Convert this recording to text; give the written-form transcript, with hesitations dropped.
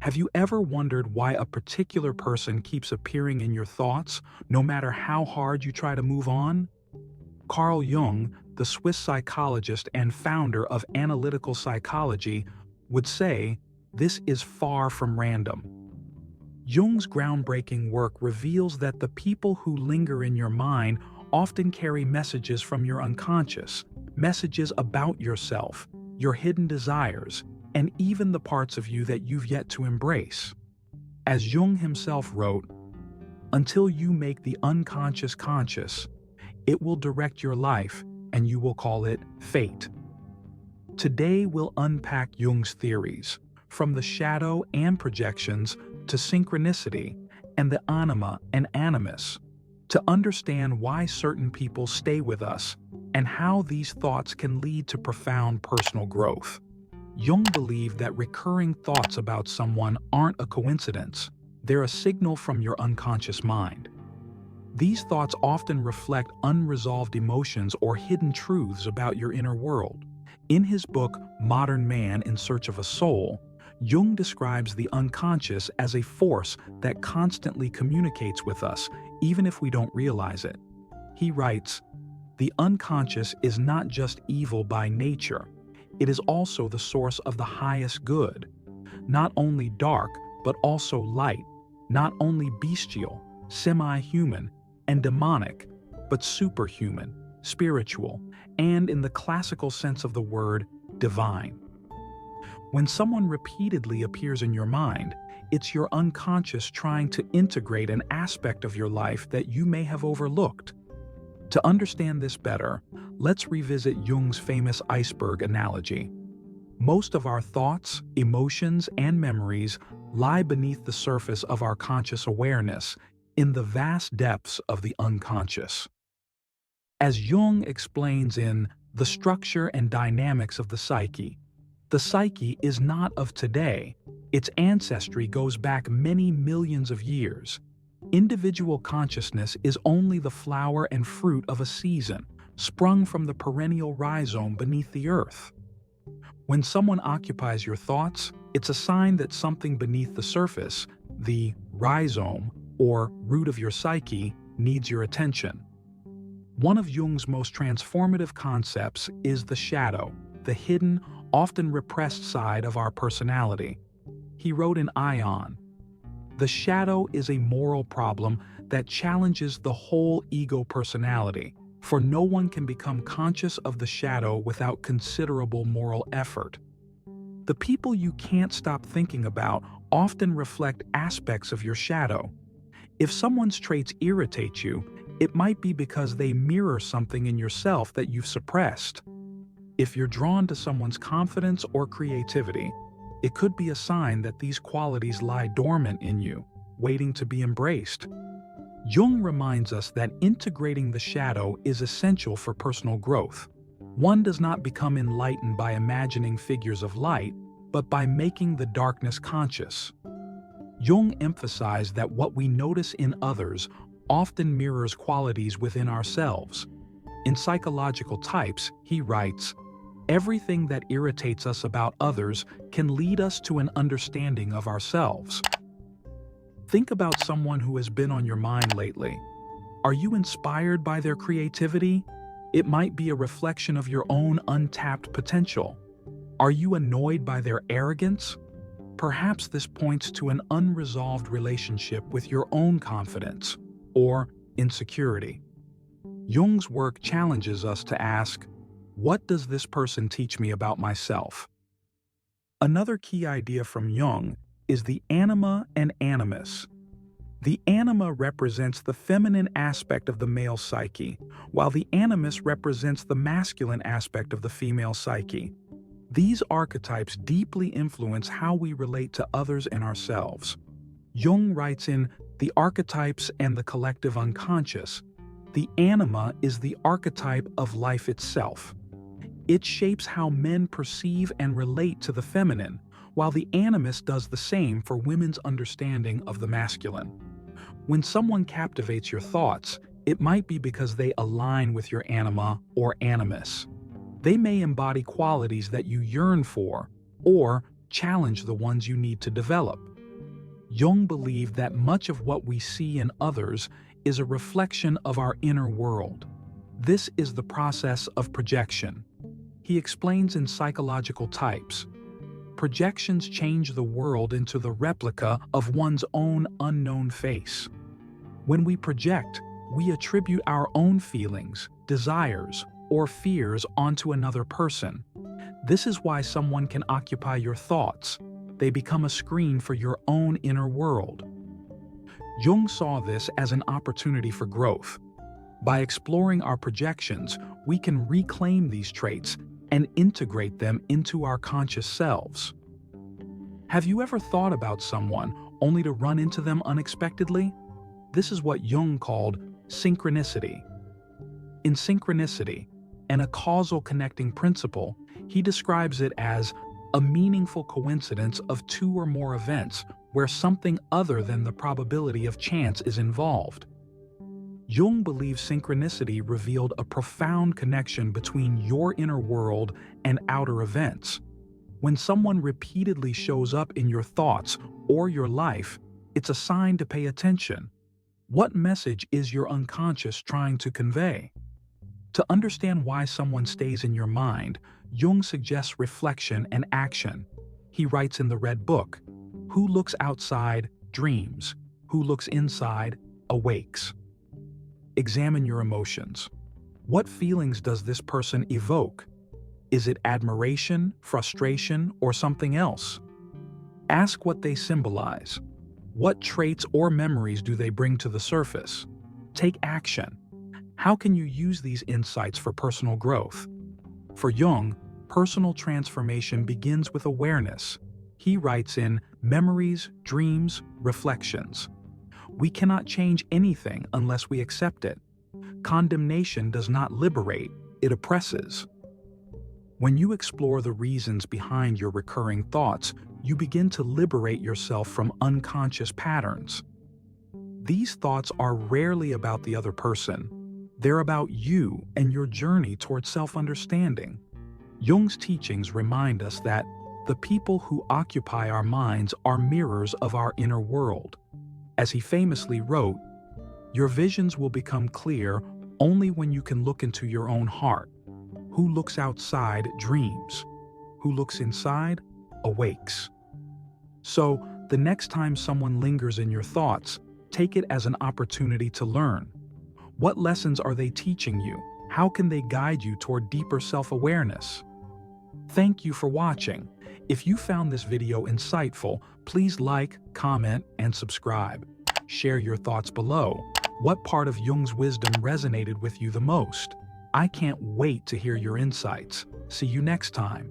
Have you ever wondered why a particular person keeps appearing in your thoughts, no matter how hard you try to move on? Carl Jung, the Swiss psychologist and founder of analytical psychology, would say, this is far from random. Jung's groundbreaking work reveals that the people who linger in your mind often carry messages from your unconscious, messages about yourself, your hidden desires, and even the parts of you that you've yet to embrace. As Jung himself wrote, "Until you make the unconscious conscious, it will direct your life and you will call it fate." Today we'll unpack Jung's theories, from the shadow and projections to synchronicity and the anima and animus, to understand why certain people stay with us and how these thoughts can lead to profound personal growth. Jung believed that recurring thoughts about someone aren't a coincidence, they're a signal from your unconscious mind. These thoughts often reflect unresolved emotions or hidden truths about your inner world. In his book, Modern Man in Search of a Soul, Jung describes the unconscious as a force that constantly communicates with us, even if we don't realize it. He writes, "The unconscious is not just evil by nature, it is also the source of the highest good. Not only dark, but also light, not only bestial, semi-human, and demonic, but superhuman, spiritual, and in the classical sense of the word, divine." When someone repeatedly appears in your mind, it's your unconscious trying to integrate an aspect of your life that you may have overlooked. To understand this better, let's revisit Jung's famous iceberg analogy. Most of our thoughts, emotions, and memories lie beneath the surface of our conscious awareness, in the vast depths of the unconscious. As Jung explains in The Structure and Dynamics of the psyche is not of today. Its ancestry goes back many millions of years. Individual consciousness is only the flower and fruit of a season, sprung from the perennial rhizome beneath the earth. When someone occupies your thoughts, it's a sign that something beneath the surface, the rhizome or root of your psyche, needs your attention. One of Jung's most transformative concepts is the shadow, the hidden, often repressed side of our personality. He wrote in Ion, "The shadow is a moral problem that challenges the whole ego personality, for no one can become conscious of the shadow without considerable moral effort. The people you can't stop thinking about often reflect aspects of your shadow. If someone's traits irritate you, it might be because they mirror something in yourself that you've suppressed. If you're drawn to someone's confidence or creativity, it could be a sign that these qualities lie dormant in you, waiting to be embraced." Jung reminds us that integrating the shadow is essential for personal growth. One does not become enlightened by imagining figures of light, but by making the darkness conscious. Jung emphasized that what we notice in others often mirrors qualities within ourselves. In Psychological Types, he writes, "Everything that irritates us about others can lead us to an understanding of ourselves." Think about someone who has been on your mind lately. Are you inspired by their creativity? It might be a reflection of your own untapped potential. Are you annoyed by their arrogance? Perhaps this points to an unresolved relationship with your own confidence or insecurity. Jung's work challenges us to ask, what does this person teach me about myself? Another key idea from Jung is the anima and animus. The anima represents the feminine aspect of the male psyche, while the animus represents the masculine aspect of the female psyche. These archetypes deeply influence how we relate to others and ourselves. Jung writes in The Archetypes and the Collective Unconscious, the anima is the archetype of life itself. It shapes how men perceive and relate to the feminine, while the animus does the same for women's understanding of the masculine. When someone captivates your thoughts, it might be because they align with your anima or animus. They may embody qualities that you yearn for, or challenge the ones you need to develop. Jung believed that much of what we see in others is a reflection of our inner world. This is the process of projection. He explains in Psychological Types, projections change the world into the replica of one's own unknown face. When we project, we attribute our own feelings, desires, or fears onto another person. This is why someone can occupy your thoughts. They become a screen for your own inner world. Jung saw this as an opportunity for growth. By exploring our projections, we can reclaim these traits and integrate them into our conscious selves. Have you ever thought about someone only to run into them unexpectedly? This is what Jung called synchronicity. In Synchronicity, and a causal connecting principle, he describes it as a meaningful coincidence of two or more events where something other than the probability of chance is involved. Jung believes synchronicity revealed a profound connection between your inner world and outer events. When someone repeatedly shows up in your thoughts or your life, it's a sign to pay attention. What message is your unconscious trying to convey? To understand why someone stays in your mind, Jung suggests reflection and action. He writes in the Red Book, "Who looks outside dreams, who looks inside awakes." Examine your emotions. What feelings does this person evoke? Is it admiration, frustration, or something else? Ask what they symbolize. What traits or memories do they bring to the surface? Take action. How can you use these insights for personal growth? For Jung, personal transformation begins with awareness. He writes in Memories, Dreams, Reflections. We cannot change anything unless we accept it. Condemnation does not liberate, it oppresses. When you explore the reasons behind your recurring thoughts, you begin to liberate yourself from unconscious patterns. These thoughts are rarely about the other person. They're about you and your journey toward self-understanding. Jung's teachings remind us that the people who occupy our minds are mirrors of our inner world. As he famously wrote, "Your visions will become clear only when you can look into your own heart. Who looks outside dreams. Who looks inside awakes." So, the next time someone lingers in your thoughts, take it as an opportunity to learn. What lessons are they teaching you? How can they guide you toward deeper self-awareness? Thank you for watching. If you found this video insightful, please like, comment, and subscribe. Share your thoughts below. What part of Jung's wisdom resonated with you the most? I can't wait to hear your insights. See you next time.